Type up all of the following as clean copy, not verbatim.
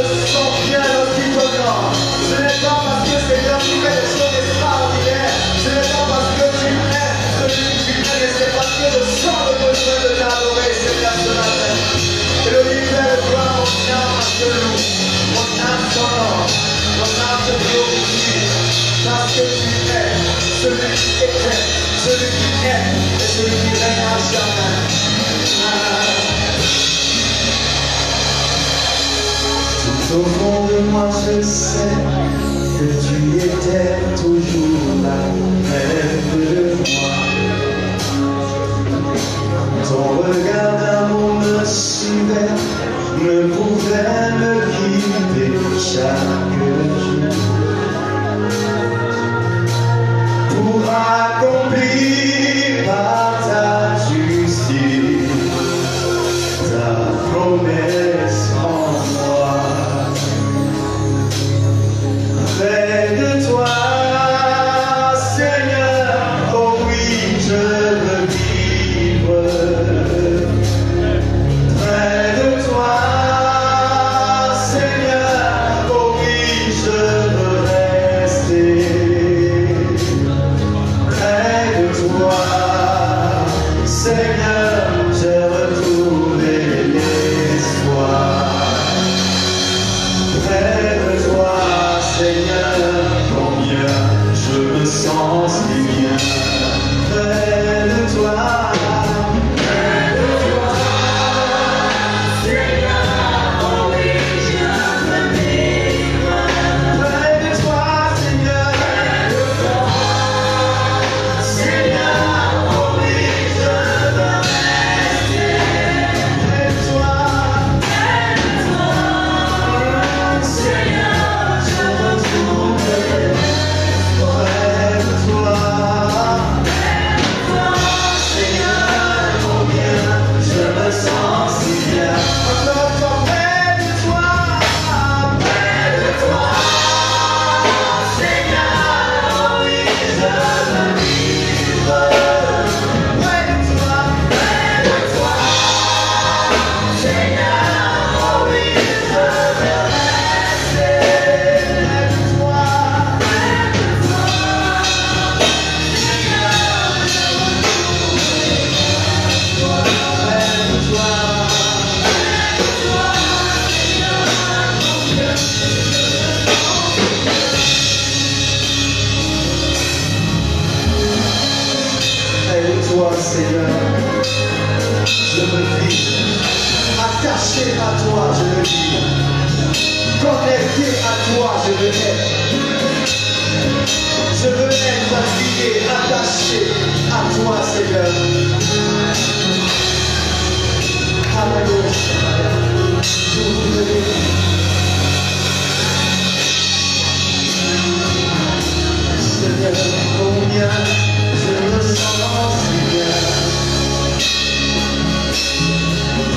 se sens bien dans ce qui te donne. Ce n'est pas parce que Seigneur tu fais des choses extraordinaires. Ce n'est pas parce que tu aimes celui que tu aimes, mais c'est parce que le sang de besoin de t'adorer, Seigneur, ce matin. Et le libère de toi, mon âme te loue, mon âme t'honore, mon âme te glorifie, parce que tu es celui qui était, celui qui est et celui qui règne à jamais. Tout au fond de moi, je sais que tu étais toujours là, près de moi. Ton regard d'amour me suivait, me pouvait me guider chaque jour pour accomplir par ta justice ta promesse en moi. Près de toi, Seigneur, oh oui, je veux vivre. Près de toi, Seigneur, oh oui, je veux rester. Près de toi, Seigneur, j'ai retrouvé l'espoir. Près de toi, Seigneur, combien je me sens si bien. Près de toi, Seigneur, oh oui, je veux vivre. Près de toi, Seigneur, Seigneur, oh oui, je veux rester. Près de toi, Seigneur, je retrouve l'espoir. Près de toi, Seigneur, combien je me sens si bien. Encore près de toi, Seigneur, oh oui, je veux vivre. Près de toi, Seigneur, oh oui, je veux rester. Près de toi, près de toi, Seigneur, je veux vivre. Attaché à toi, je veux vivre. Connecté à toi, je veux être. Je veux être lié, attaché à toi, Seigneur. Alléluia. Je vous bénis. Seigneur, combien je me sens si bien.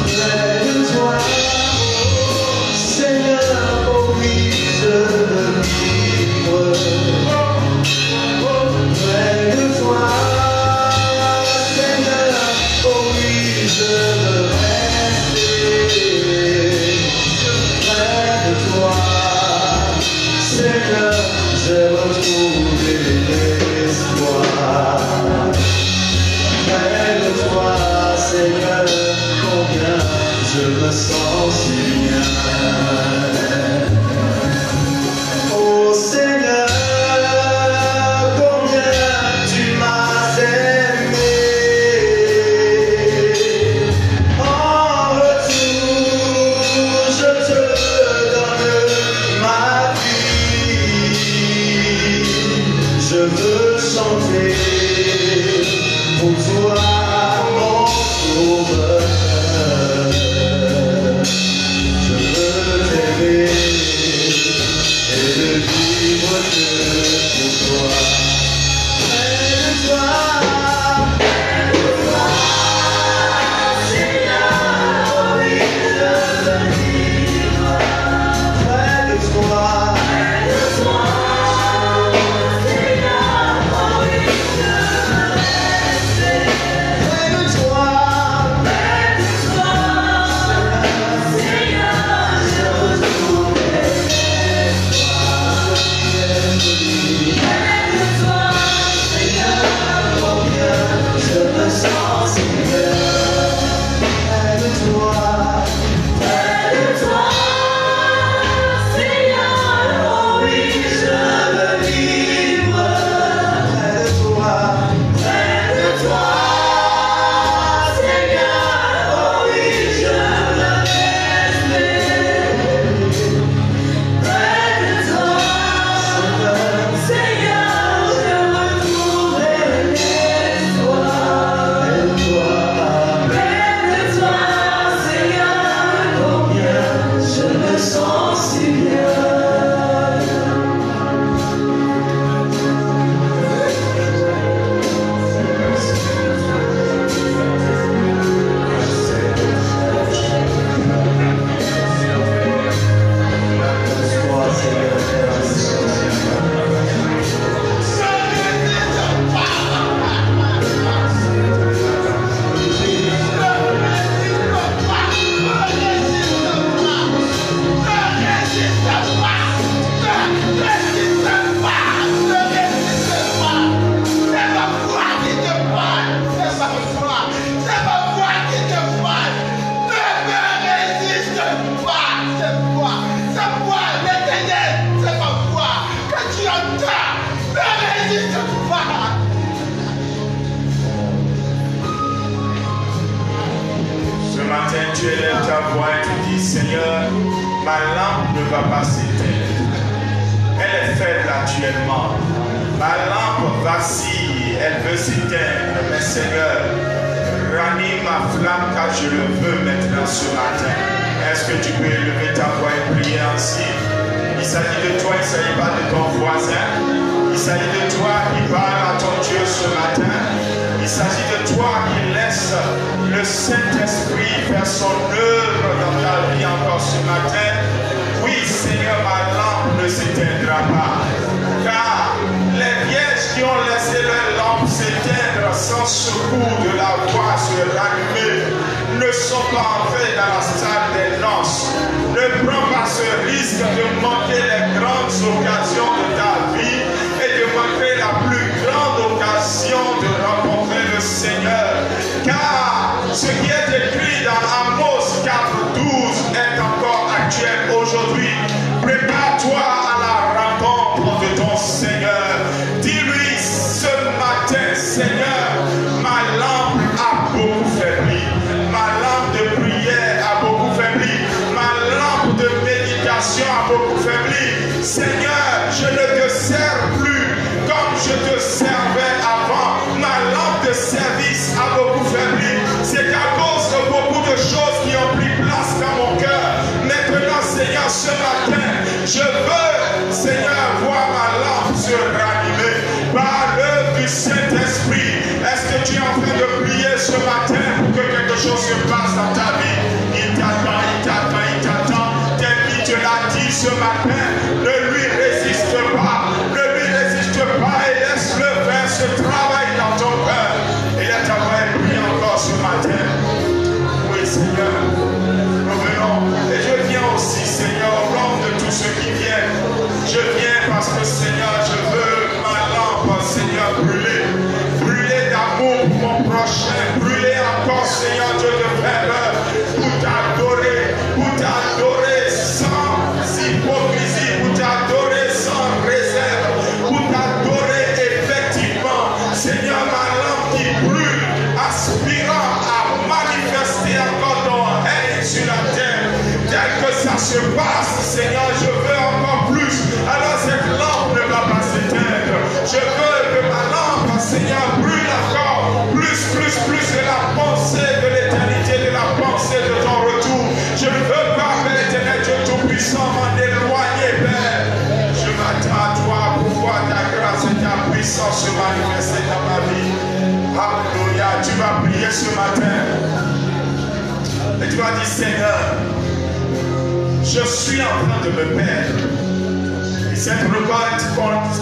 Près de toi, Seigneur, oh oui, je veux vivre. Près de toi, Seigneur, oh oui, je veux rester. Seigneur, ma lampe ne va pas s'éteindre. Elle est faible actuellement. Ma lampe vacille, elle veut s'éteindre. Mais Seigneur, ranime ma flamme car je le veux maintenant ce matin. Est-ce que tu peux élever ta voix et prier ainsi? Il s'agit de toi, il ne s'agit pas de ton voisin. Il s'agit de toi qui parle à ton Dieu ce matin. Il s'agit de toi qui laisse le Saint-Esprit faire son œuvre dans ta vie encore ce matin. Oui, Seigneur, ma lampe ne s'éteindra pas. Car les vierges qui ont laissé leur lampe s'éteindre sans secours de la voix se rallumer ne sont pas entrés dans la salle des noces. Ne prends pas ce risque de manquer les grandes occasions de ta vie et de manquer la plus grande occasion de rencontrer le Seigneur. Car ce qui est écrit dans Amos 4:12 est encore actuel aujourd'hui. Prépare-toi à la rencontre de ton Seigneur. Dis-lui ce matin, Seigneur, ma lampe a beaucoup faibli. Ma lampe de prière a beaucoup faibli. Ma lampe de méditation a beaucoup faibli. Seigneur, je ne te sers plus comme je te servais avant. Ma lampe de service a beaucoup faibli. C'est à cause de beaucoup de choses qui ont pris place dans mon cœur. Maintenant, Seigneur, ce matin, je veux, Seigneur, voir ma lampe se ranimer par l'œuvre du Saint-Esprit. Est-ce que tu es en train de prier ce matin pour que quelque chose se passe dans ta vie? Il t'attend, il t'attend, il t'attend. Tel te l'a dit ce matin, ne lui résiste pas. Ne lui résiste pas et laisse-le faire ce travail dans ton cœur. Et là, ta voix est priée encore ce matin. Oui, Seigneur, nous venons. Et je viens aussi, Seigneur, au nom de tous ceux qui viennent. Je viens parce que, Seigneur, je veux ma lampe, Seigneur, brûler. Brûler d'amour pour mon prochain. Brûler encore, Seigneur, Dieu de faveur. Pour t'adorer sans hypocrisie. Pour t'adorer sans réserve. Pour t'adorer effectivement. Seigneur, ma lampe qui brûle, aspirant à manifester encore ton règne sur la terre. Tel que ça se passe, Seigneur, je veux encore plus. Alors cette lampe ne va pas s'éteindre. Je veux que ma lampe, Seigneur, brûle encore plus de la pensée de l'éternité, de la pensée de ton retour. Je ne veux pas, Père éternel, Dieu Tout-Puissant, m'en éloigner, Père. Je m'attends à toi pour voir ta grâce et ta puissance se manifester dans ma vie. Alléluia. Tu vas prier ce matin. Et tu vas dire, Seigneur, je suis en train de me perdre. Et cette récolte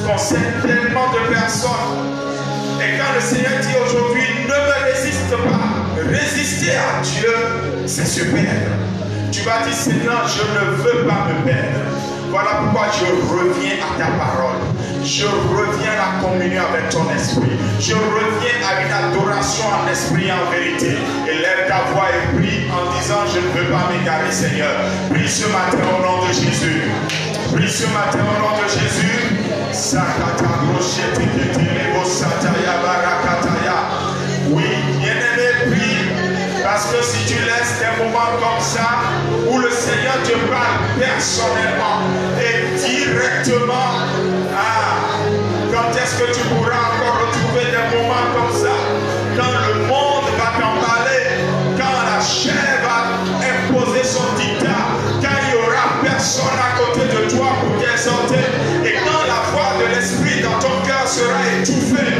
concerne tellement de personnes. Et quand le Seigneur dit aujourd'hui, ne me résiste pas, résister à Dieu, c'est se perdre. Tu vas dire, Seigneur, je ne veux pas me perdre. Voilà pourquoi je reviens à ta parole. Je reviens à la communion avec ton esprit. Je reviens à une adoration en esprit et en vérité. Élève ta voix et prie en disant, je ne veux pas m'égarer, Seigneur. Prie ce matin au nom de Jésus. Prie ce matin au nom de Jésus. Oui, bien-aimé, prie. Parce que si tu laisses des moments comme ça, où le Seigneur te parle personnellement et directement, quand est-ce que tu pourras encore retrouver des moments comme ça? Quand le monde va t'emballer, quand la chair va imposer son dictat, quand il n'y aura personne à côté de toi pour t'exhorter, et quand la voix de l'Esprit dans ton cœur sera étouffée,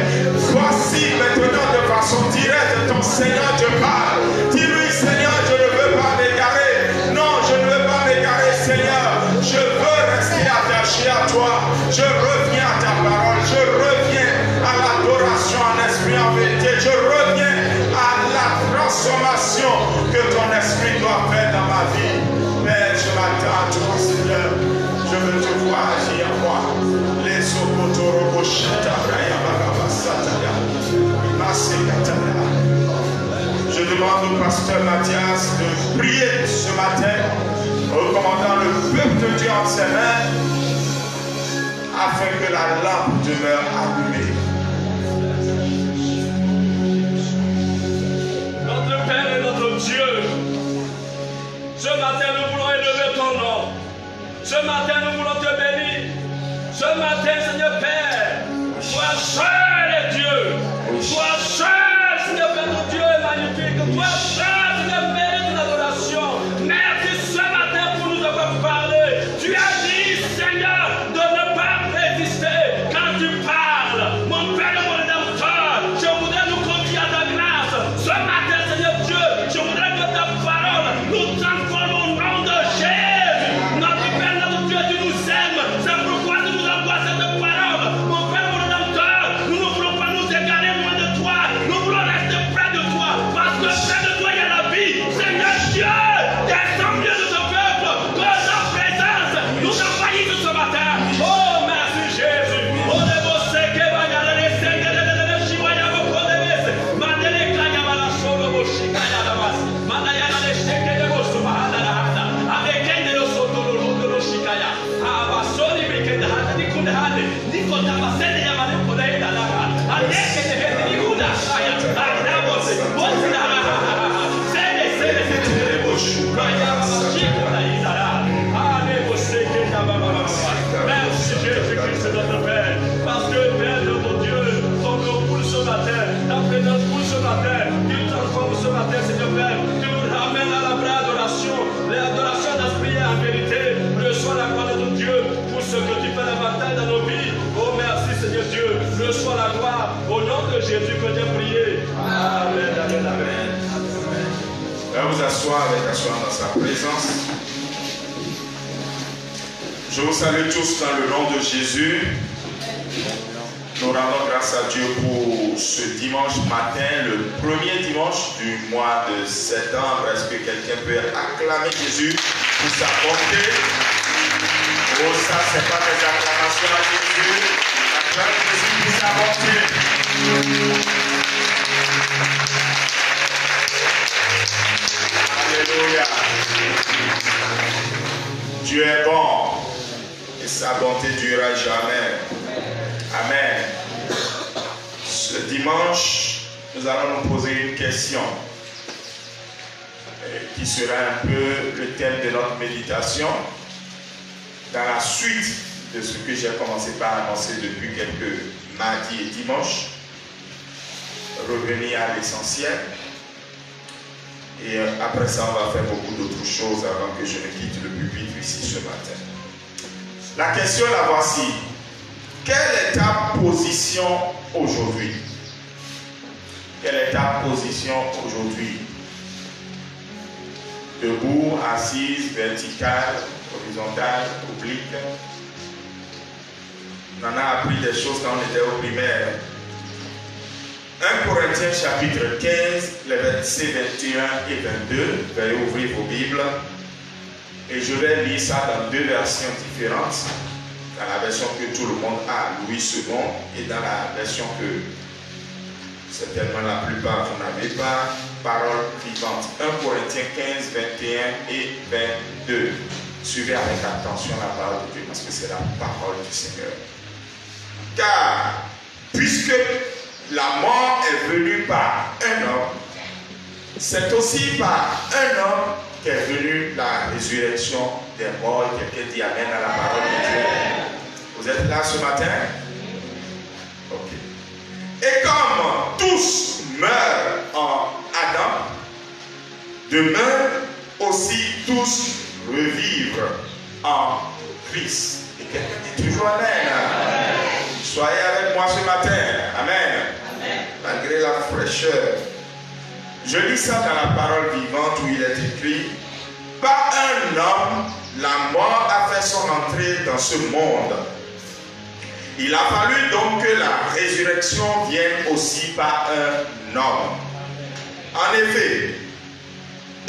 voici maintenant de façon directe ton Seigneur te parle. Dis-lui, Seigneur, je ne veux pas m'égarer. Non, je ne veux pas m'égarer, Seigneur. Je veux rester attaché à toi. Je reviens à ta parole. Je reviens à l'adoration en esprit en vérité. Je reviens à la transformation que ton esprit doit faire dans ma vie. Père, je m'attends à toi, Seigneur. Je veux te voir agir en moi. Les Je demande au pasteur Mathias de prier ce matin, recommandant le peuple de Dieu en ses mains, afin que la lampe demeure allumée. Notre Père et notre Dieu, ce matin nous voulons matin, nous voulons te bénir. Ce matin, Seigneur Père, toi seul est Dieu. Toi seul, Seigneur Père, ton Dieu est magnifique. Toi seul, Seigneur, mérite une adoration. Merci ce matin pour nous avoir parlé. Tu as dit, Seigneur, de ne pas résister quand tu parles. Mon Père et mon Rédempteur, je voudrais nous confier à ta grâce. Ce matin, Seigneur Dieu, je voudrais que ta parole nous transforme au nom de Jésus. Notre Père, notre Dieu, tu nous aimes. C'est pourquoi tu nous envoies cette parole. Mon Père, mon Rédempteur, nous ne voulons pas nous égarer loin de toi. Nous voulons rester près de toi. Parce que près de toi, il y a la vie. Seigneur Dieu, descends au milieu de ce peuple. Que ta présence nous envahisse ce matin. Oh, merci Jésus. Oh, les beaux séqués, les séqués, les chivoyas, vos condamnés. Mandele kaya bala solo bo shikaya la bas. Mandaya la séqués de vos subhana la hada. Avec elle de soto lo shikaya. Abasoni beke de hada ni kunde hade. Ni konda basende ya mane kode da la. Adeke de hede ni kuda shaya. Adabo se. Bosi da. Sele de bo shikaya bala shikaya izara. Ale bo séqués da baba baba. Merci Jésus-Christ notre Père. Parce que Père notre Dieu, ton nom pour ce matin, ta présence pour ce matin, tu nous transformes ce matin, Seigneur Père, tu nous ramènes à la vraie adoration, l'adoration d'esprit en vérité. Reçois la gloire de ton Dieu pour ce que tu fais davantage dans nos vies. Oh merci Seigneur Dieu, reçois la gloire au nom de Jésus que j'ai prié. Amen, amen, amen. Là, vous asseoir avec asseoir dans sa présence. Je vous salue tous dans le nom de Jésus. Nous rendons grâce à Dieu pour ce dimanche matin, le premier dimanche du mois de septembre. Est-ce que quelqu'un peut acclamer Jésus pour sa bonté? Oh, ça, c'est pas des acclamations à Jésus. Acclame Jésus pour sa bonté. Alléluia. Dieu est bon. Et sa bonté durera jamais. Amen. Ce dimanche, nous allons nous poser une question qui sera un peu le thème de notre méditation dans la suite de ce que j'ai commencé par annoncer depuis quelques mardis et dimanches. Revenir à l'essentiel. Et après ça, on va faire beaucoup d'autres choses avant que je ne quitte le pupitre ici ce matin. La question, la voici. Quelle est ta position aujourd'hui? Quelle est ta position aujourd'hui? Debout, assise, verticale, horizontale, oblique. On en a appris des choses quand on était au primaire. 1 Corinthiens chapitre 15, les versets 21 et 22. Veuillez ouvrir vos Bibles. Et je vais lire ça dans deux versions différentes. Dans la version que tout le monde a, Louis II, et dans la version que certainement la plupart vous n'avez pas, parole vivante. 1 Corinthiens 15, 21 et 22. Suivez avec attention la parole de Dieu parce que c'est la parole du Seigneur. Car, puisque la mort est venue par un homme, c'est aussi par un homme qu'est venue la résurrection des morts. Quelqu'un dit amen à la parole de Dieu. Vous êtes là ce matin? Ok. Et comme tous meurent en Adam, de même aussi tous revivre en Christ. Et quelqu'un dit toujours amen. Amen. Soyez avec moi ce matin. Amen. Amen. Malgré la fraîcheur. Je lis ça dans la parole vivante où il est écrit: par un homme, la mort a fait son entrée dans ce monde. Il a fallu donc que la résurrection vienne aussi par un homme. En effet,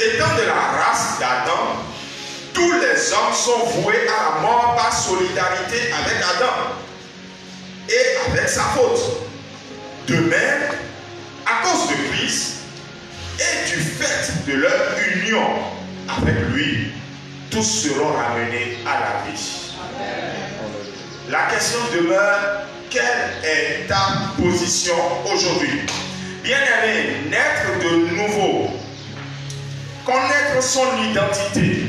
étant de la race d'Adam, tous les hommes sont voués à la mort par solidarité avec Adam et avec sa faute. De même, à cause de Christ et du fait de leur union avec lui, tous seront ramenés à la vie. Amen. La question demeure, quelle est ta position aujourd'hui? Bien-aimé, naître de nouveau, connaître son identité,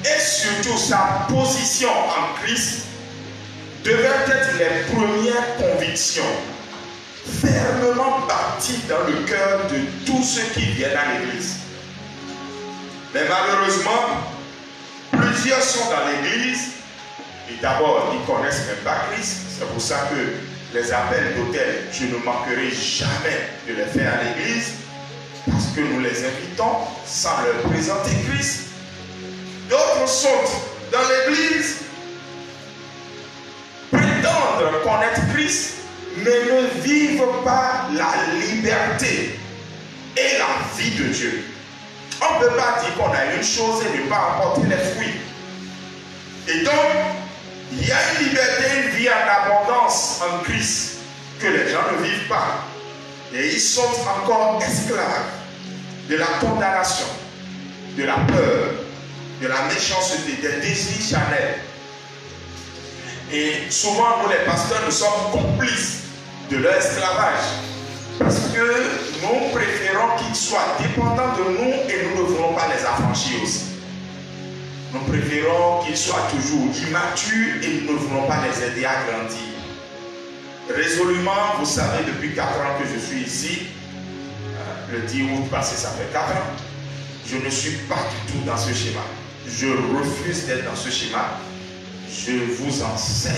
et surtout sa position en Christ devaient être les premières convictions fermement bâties dans le cœur de tous ceux qui viennent à l'église. Mais malheureusement, plusieurs sont dans l'église et d'abord ils ne connaissent même pas Christ. C'est pour ça que les appels d'hôtel, je ne manquerai jamais de les faire à l'église parce que nous les invitons sans leur présenter Christ. D'autres sont dans l'église, prétendent connaître Christ, mais ne vivent pas la liberté et la vie de Dieu. On ne peut pas dire qu'on a une chose et ne pas apporter les fruits. Et donc, il y a une liberté, une vie en abondance en Christ que les gens ne vivent pas. Et ils sont encore esclaves de la condamnation, de la peur, de la méchanceté, des désirs charnels. Et souvent, nous les pasteurs, nous sommes complices de leur esclavage. Parce que nous préférons qu'ils soient dépendants de nous et nous ne voulons pas les affranchir aussi. Nous préférons qu'ils soient toujours immatures et nous ne voulons pas les aider à grandir. Résolument, vous savez, depuis 4 ans que je suis ici, le 10 août passé, ça fait 4 ans, je ne suis pas du tout dans ce schéma. Je refuse d'être dans ce schéma. Je vous enseigne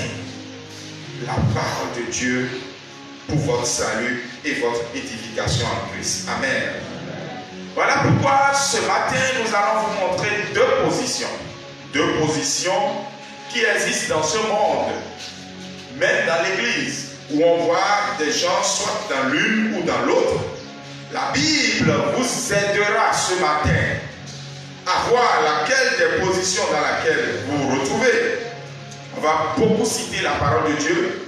la parole de Dieu pour votre salut et votre édification en Christ. Amen. Voilà pourquoi ce matin, nous allons vous montrer 2 positions. 2 positions qui existent dans ce monde, même dans l'église, où on voit des gens soit dans l'une ou dans l'autre. La Bible vous aidera ce matin à voir laquelle des positions dans laquelle vous vous retrouvez. On va beaucoup citer la parole de Dieu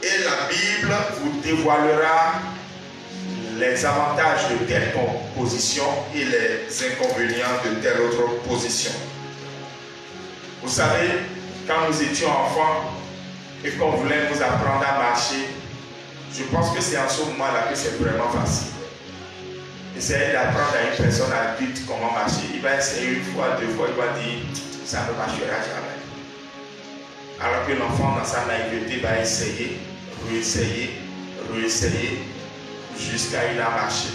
et la Bible vous dévoilera les avantages de telle position et les inconvénients de telle autre position. Vous savez, quand nous étions enfants et qu'on voulait nous apprendre à marcher, je pense que c'est en ce moment-là que c'est vraiment facile. Essayez d'apprendre à une personne adulte comment marcher. Il va essayer 1 fois, 2 fois, il va dire ça ne marchera jamais. Alors que l'enfant dans sa naïveté va essayer, réessayer, réessayer, jusqu'à il a marché.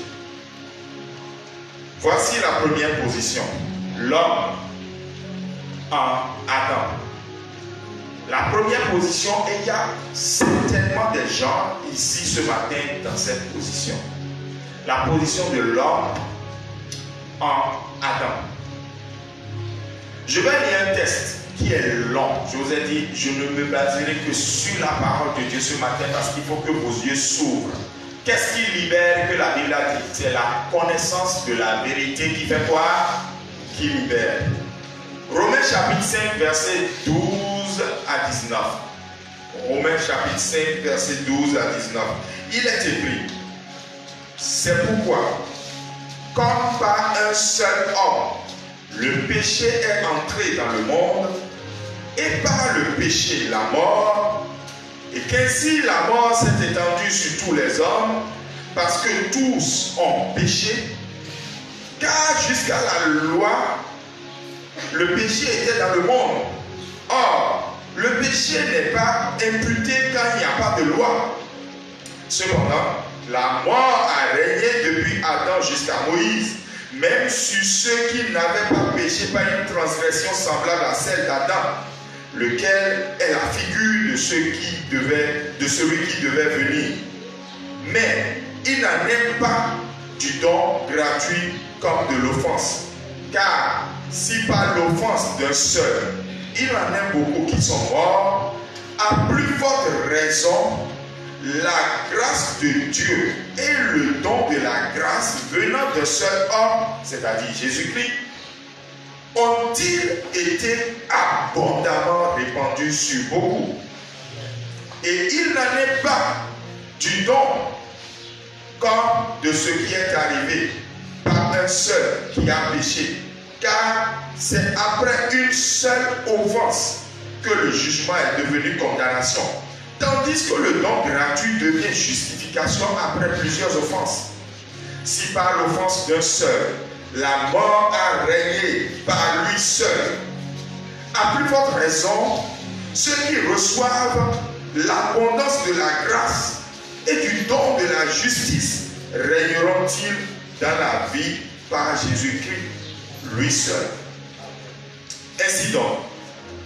Voici la première position. L'homme en Adam. La première position, et il y a certainement des gens ici ce matin dans cette position. La position de l'homme en Adam. Je vais lire un texte qui est long. Je vous ai dit, je ne me baserai que sur la parole de Dieu ce matin parce qu'il faut que vos yeux s'ouvrent. Qu'est-ce qui libère que la Bible a dit? C'est la connaissance de la vérité qui fait quoi? Qui libère. Romains chapitre 5, verset 12 à 19. Romains chapitre 5, verset 12 à 19. Il est écrit, c'est pourquoi, comme par un seul homme, le péché est entré dans le monde, et par le péché, la mort, et qu'ainsi la mort s'est étendue sur tous les hommes, parce que tous ont péché, car jusqu'à la loi, le péché était dans le monde. Or, le péché n'est pas imputé quand il n'y a pas de loi. Cependant, la mort a régné depuis Adam jusqu'à Moïse, même sur ceux qui n'avaient pas péché par une transgression semblable à celle d'Adam, lequel est la figure de celui qui devait venir. Mais il n'en est pas du don gratuit comme de l'offense. Car si par l'offense d'un seul, il en est beaucoup qui sont morts, à plus forte raison, la grâce de Dieu et le don de la grâce venant d'un seul homme, c'est-à-dire Jésus-Christ, ont-ils été abondamment répandus sur beaucoup. Et il n'en est pas du don comme de ce qui est arrivé par un seul qui a péché. Car c'est après une seule offense que le jugement est devenu condamnation. Tandis que le don gratuit devient justification après plusieurs offenses. Si par l'offense d'un seul, la mort a régné par lui seul, À plus forte raison, ceux qui reçoivent l'abondance de la grâce et du don de la justice régneront-ils dans la vie par Jésus-Christ, lui seul. Ainsi donc,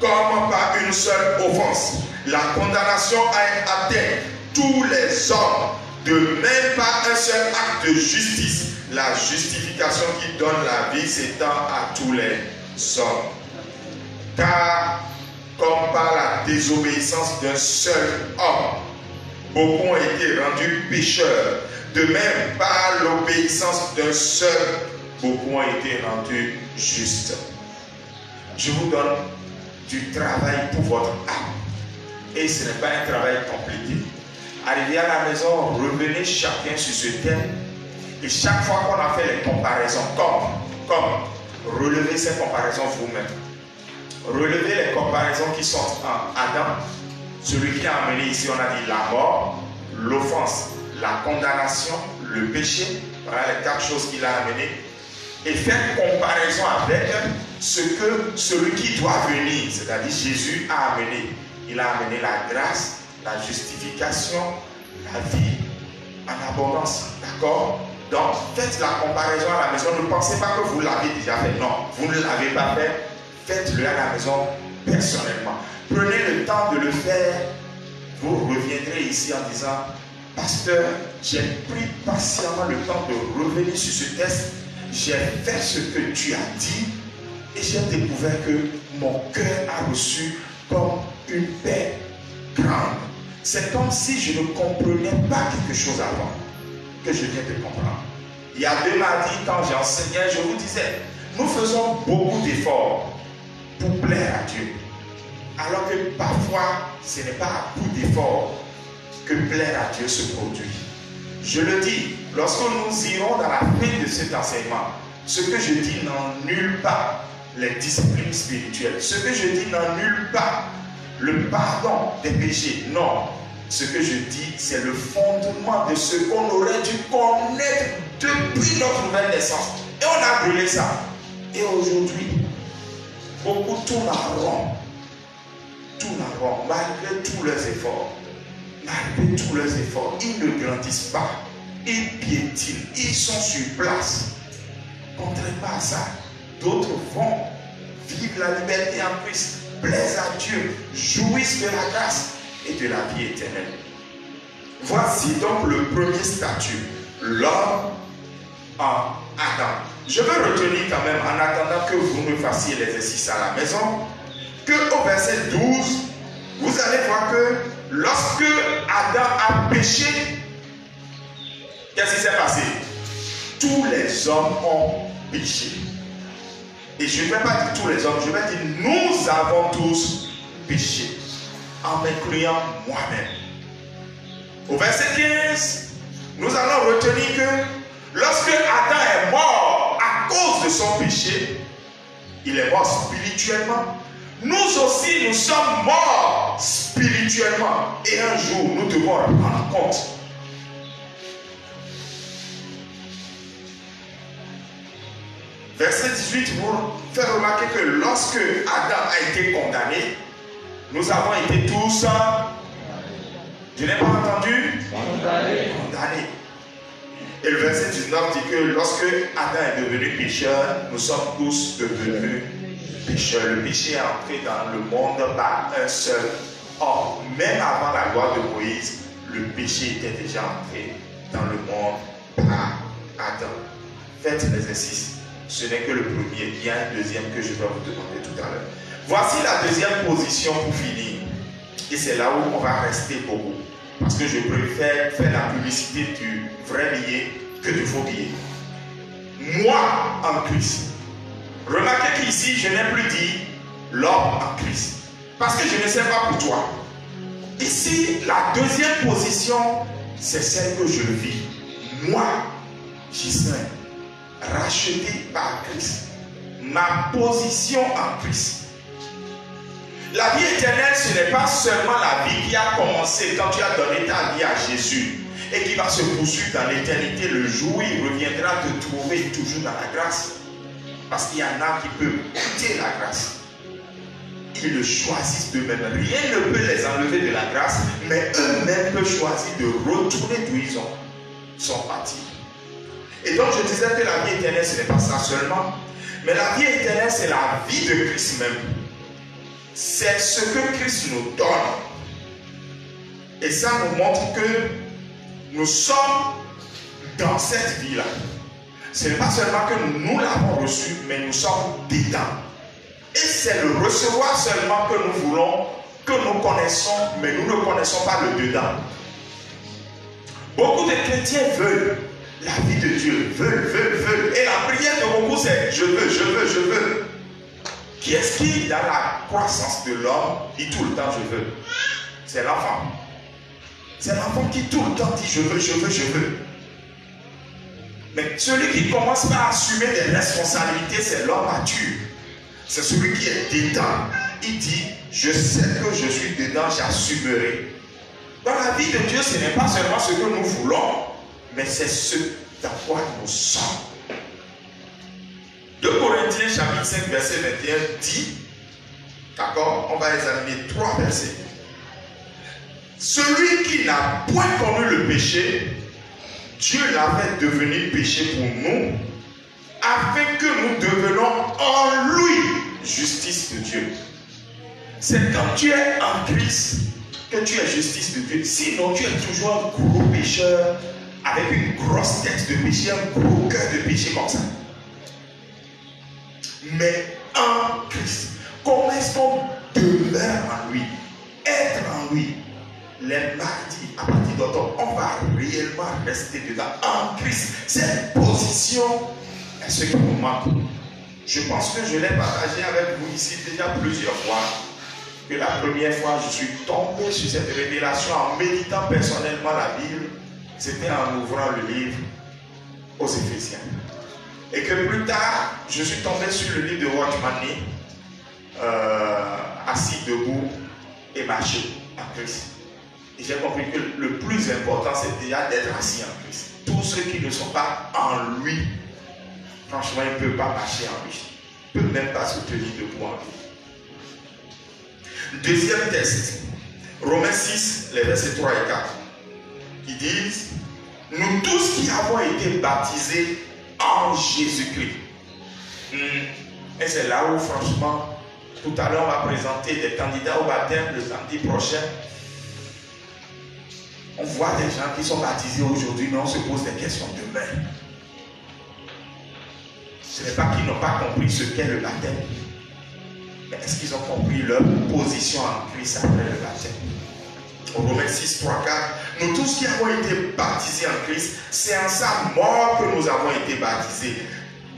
comme par une seule offense, la condamnation a atteint tous les hommes, de même par un seul acte de justice, la justification qui donne la vie s'étend à tous les hommes. Car, comme par la désobéissance d'un seul homme, beaucoup ont été rendus pécheurs, de même par l'obéissance d'un seul, beaucoup ont été rendus justes. Je vous donne du travail pour votre âme. Et ce n'est pas un travail compliqué. Arrivez à la maison, revenez chacun sur ce thème. Et chaque fois qu'on a fait les comparaisons, comme relevez ces comparaisons vous-même. Relevez les comparaisons qui sont en Adam, celui qui a amené ici, on a dit la mort, l'offense, la condamnation, le péché. Voilà les 4 choses qu'il a amenées. Et faites comparaison avec ce que celui qui doit venir, c'est-à-dire Jésus, a amené. Il a amené la grâce, la justification, la vie en abondance. D'accord? Donc, faites la comparaison à la maison. Ne pensez pas que vous l'avez déjà fait. Non, vous ne l'avez pas fait. Faites-le à la maison personnellement. Prenez le temps de le faire. Vous reviendrez ici en disant, pasteur, j'ai pris patiemment le temps de revenir sur ce texte. J'ai fait ce que tu as dit et j'ai découvert que mon cœur a reçu comme une paix grande. C'est comme si je ne comprenais pas quelque chose avant que je viens de comprendre. Il y a 2 mardis, quand j'enseignais, je vous disais, nous faisons beaucoup d'efforts pour plaire à Dieu. Alors que parfois, ce n'est pas à coup d'efforts que plaire à Dieu se produit. Je le dis, lorsque nous irons dans la fin de cet enseignement, ce que je dis n'annule pas les disciplines spirituelles. Ce que je dis n'annule pas le pardon des péchés. Non. Ce que je dis, c'est le fondement de ce qu'on aurait dû connaître depuis notre nouvelle naissance. Et on a brûlé ça. Et aujourd'hui, beaucoup tournent à rond. Tournent à rond, malgré tous leurs efforts. Malgré tous leurs efforts, ils ne grandissent pas. Ils piétinent. Ils sont sur place. Contrairement à ça, d'autres vont vivre la liberté en Christ, plaisent à Dieu, jouissent de la grâce et de la vie éternelle. Voici donc le premier statut, l'homme en Adam. Je veux retenir quand même, en attendant que vous me fassiez l'exercice à la maison, que au verset 12, vous allez voir que lorsque Adam a péché, qu'est-ce qui s'est passé? Tous les hommes ont péché. Et je ne vais pas dire tous les hommes, je vais dire nous avons tous péché, en m'incluant moi-même. Au verset 15, nous allons retenir que lorsque Adam est mort à cause de son péché, il est mort spirituellement. Nous aussi, nous sommes morts spirituellement. Et un jour, nous devons rendre compte. Verset 18 pour faire remarquer que lorsque Adam a été condamné, nous avons été tous, je n'ai pas entendu, condamnés. Et le verset 19 dit que lorsque Adam est devenu pécheur, nous sommes tous devenus pécheurs. Le péché est entré dans le monde par un seul homme. Même avant la loi de Moïse, le péché était déjà entré dans le monde par Adam. Faites l'exercice. Ce n'est que le premier. Il y a un deuxième que je vais vous demander tout à l'heure. Voici la deuxième position pour finir. Et c'est là où on va rester beaucoup. Parce que je préfère faire la publicité du vrai billet que du faux billet. Moi en Christ. Remarquez qu'ici, je n'ai plus dit l'homme en Christ. Parce que je ne sais pas pour toi. Ici, la deuxième position, c'est celle que je vis. Moi, Gislain, racheté par Christ. Ma position en Christ. La vie éternelle, ce n'est pas seulement la vie qui a commencé quand tu as donné ta vie à Jésus et qui va se poursuivre dans l'éternité le jour où il reviendra te trouver toujours dans la grâce. Parce qu'il y en a qui peuvent quitter la grâce. ils le choisissent d'eux-mêmes. Rien ne peut les enlever de la grâce, mais eux-mêmes peuvent choisir de retourner d'où ils sont partis. Et donc je disais que la vie éternelle, ce n'est pas ça seulement, mais la vie éternelle, c'est la vie de Christ même. C'est ce que Christ nous donne. Et ça nous montre que nous sommes dans cette vie-là. Ce n'est pas seulement que nous l'avons reçu, mais nous sommes dedans. Et c'est le recevoir seulement que nous voulons, que nous connaissons, mais nous ne connaissons pas le dedans. Beaucoup de chrétiens veulent la vie de Dieu, veulent. Et la prière de beaucoup, c'est je veux. Qui est-ce qui, dans la croissance de l'homme, dit tout le temps je veux? C'est l'enfant. C'est l'enfant qui tout le temps dit je veux. Mais celui qui commence par assumer des responsabilités, c'est l'homme mature. C'est celui qui est dedans. Il dit, je sais que je suis dedans, j'assumerai. Dans la vie de Dieu, ce n'est pas seulement ce que nous voulons, mais c'est ce dans quoi nous sommes. 2 Corinthiens chapitre 5 verset 21 dit, d'accord, on va examiner 3 versets. Celui qui n'a point connu le péché, Dieu l'a fait devenir péché pour nous, afin que nous devenions en lui justice de Dieu. C'est quand tu es en Christ que tu es justice de Dieu. Sinon, tu es toujours un gros pécheur avec une grosse tête de péché, un gros cœur de péché comme ça. Mais en Christ, comment est-ce qu'on demeure en lui? Être en lui. Les mardis, à partir d'automne, on va réellement rester dedans. En Christ, cette position est ce qui nous manque. Je pense que je l'ai partagé avec vous ici déjà plusieurs fois. Que la première fois, je suis tombé sur cette révélation en méditant personnellement la Bible. C'était en ouvrant le livre aux Éphésiens. Et que plus tard, je suis tombé sur le livre de Watchman Nee, assis debout et marcher en Christ. Et j'ai compris que le plus important, c'est déjà d'être assis en Christ. Tous ceux qui ne sont pas en lui, franchement, ils ne peuvent pas marcher en lui. Ils ne peuvent même pas se tenir debout en lui. Deuxième texte, Romains 6, les versets 3 et 4, qui disent, nous tous qui avons été baptisés en Jésus-Christ. Et c'est là où, franchement, tout à l'heure, on va présenter des candidats au baptême le samedi prochain. On voit des gens qui sont baptisés aujourd'hui, mais on se pose des questions demain. Ce n'est pas qu'ils n'ont pas compris ce qu'est le baptême, mais est-ce qu'ils ont compris leur position en Christ après le baptême? Romains 6, 3, 4. Nous tous qui avons été baptisés en Christ, c'est en sa mort que nous avons été baptisés.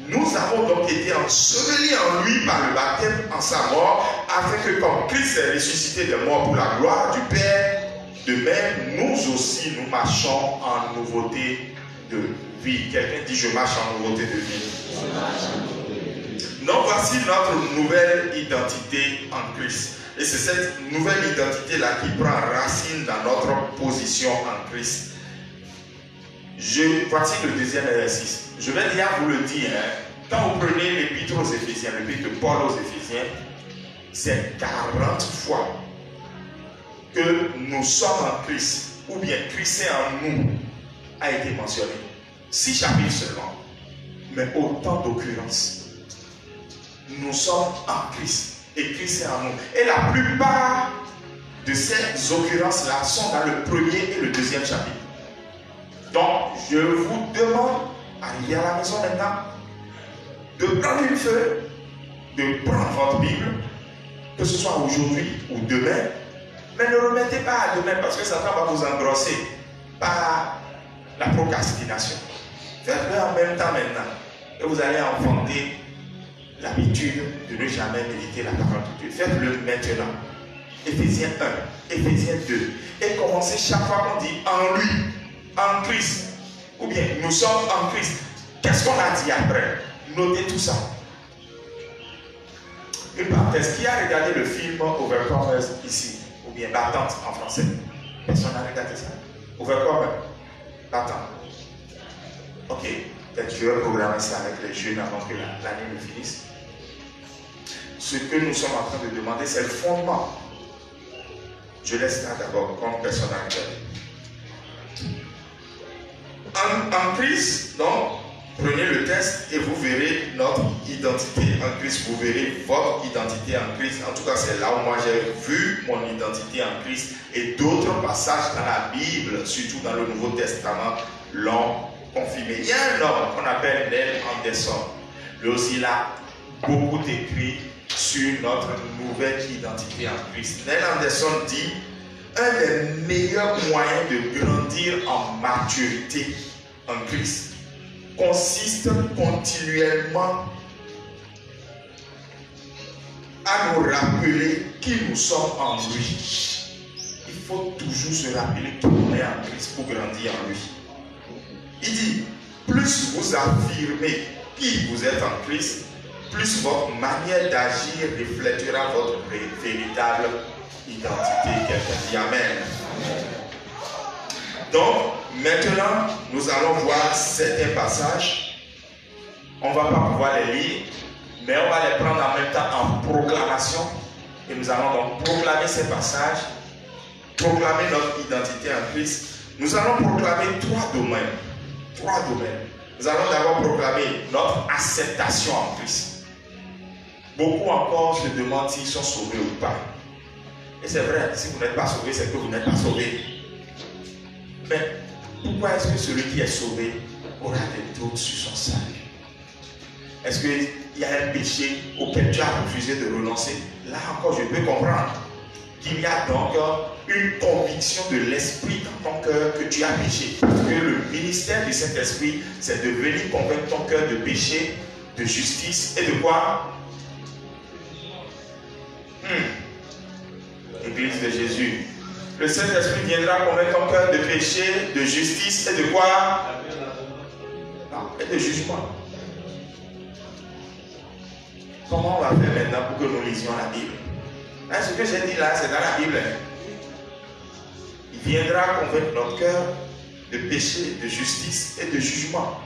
Nous avons donc été ensevelis en lui par le baptême en sa mort, afin que comme Christ est ressuscité des morts pour la gloire du Père, de même nous aussi nous marchons en nouveauté de vie. Quelqu'un dit je marche en nouveauté de vie. Donc voici notre nouvelle identité en Christ. Et c'est cette nouvelle identité-là qui prend racine dans notre position en Christ. Voici le deuxième exercice. Je vais déjà vous le dire. Quand vous prenez l'épître aux Éphésiens, l'épître de Paul aux Éphésiens, c'est 40 fois que nous sommes en Christ, ou bien Christ est en nous, a été mentionné. 6 chapitres seulement, mais autant d'occurrences. Nous sommes en Christ. Et Christ est en nous. Et la plupart de ces occurrences-là sont dans le premier et le deuxième chapitre. Donc, je vous demande, arrivé à la maison maintenant, de prendre une feuille, de prendre votre Bible, que ce soit aujourd'hui ou demain, mais ne remettez pas à demain parce que Satan va vous engrosser par la procrastination. Faites-le en même temps maintenant et vous allez enfanter l'habitude de ne jamais méditer la parole de Dieu. Faites-le maintenant. Éphésiens 1, Éphésiens 2. Et commencez chaque fois qu'on dit en lui, en Christ. Ou bien nous sommes en Christ. Qu'est-ce qu'on a dit après? Notez tout ça. Une parenthèse. Qui a regardé le film Overcomers ici? Ou bien Battante en français? Personne n'a regardé ça? Overcomer. Battante. Ok. Peut-être que je vais programmer ça avec les jeunes avant que l'année ne finisse. ce que nous sommes en train de demander, c'est le fondement. Je laisse là d'abord comme personne actuelle. En Christ, donc, prenez le test et vous verrez notre identité en Christ. Vous verrez votre identité en Christ. En tout cas, c'est là où moi j'ai vu mon identité en Christ. Et d'autres passages dans la Bible, surtout dans le Nouveau Testament, l'ont confirmé. Il y a un homme qu'on appelle Neil Anderson. Lui aussi, il a beaucoup écrit sur notre nouvelle identité en Christ. Neil Anderson dit: un des meilleurs moyens de grandir en maturité en Christ consiste continuellement à nous rappeler qui nous sommes en lui. Il faut toujours se rappeler qu'on est en Christ pour grandir en lui. Il dit: plus vous affirmez qui vous êtes en Christ, plus votre manière d'agir reflètera votre véritable identité. Quelqu'un dit amen. Donc, maintenant, nous allons voir certains passages. On ne va pas pouvoir les lire, mais on va les prendre en même temps en proclamation. Et nous allons donc proclamer ces passages, proclamer notre identité en Christ. Nous allons proclamer trois domaines. Nous allons d'abord proclamer notre acceptation en Christ. Beaucoup encore se demandent s'ils sont sauvés ou pas. Et c'est vrai, si vous n'êtes pas sauvé, c'est que vous n'êtes pas sauvé. Mais pourquoi est-ce que celui qui est sauvé aura des doutes sur son salut? Est-ce qu'il y a un péché auquel tu as refusé de renoncer? Là encore, je peux comprendre qu'il y a donc une conviction de l'esprit dans ton cœur que tu as péché. Parce que le ministère du Saint-Esprit, c'est de venir convaincre ton cœur de péché, de justice et de quoi? Église de Jésus. Le Saint-Esprit viendra convaincre ton cœur de péché, de justice et de quoi? Non, et de jugement. Comment on va faire maintenant pour que nous lisions la Bible? Hein, ce que j'ai dit là, c'est dans la Bible. Il viendra convaincre notre cœur de péché, de justice et de jugement.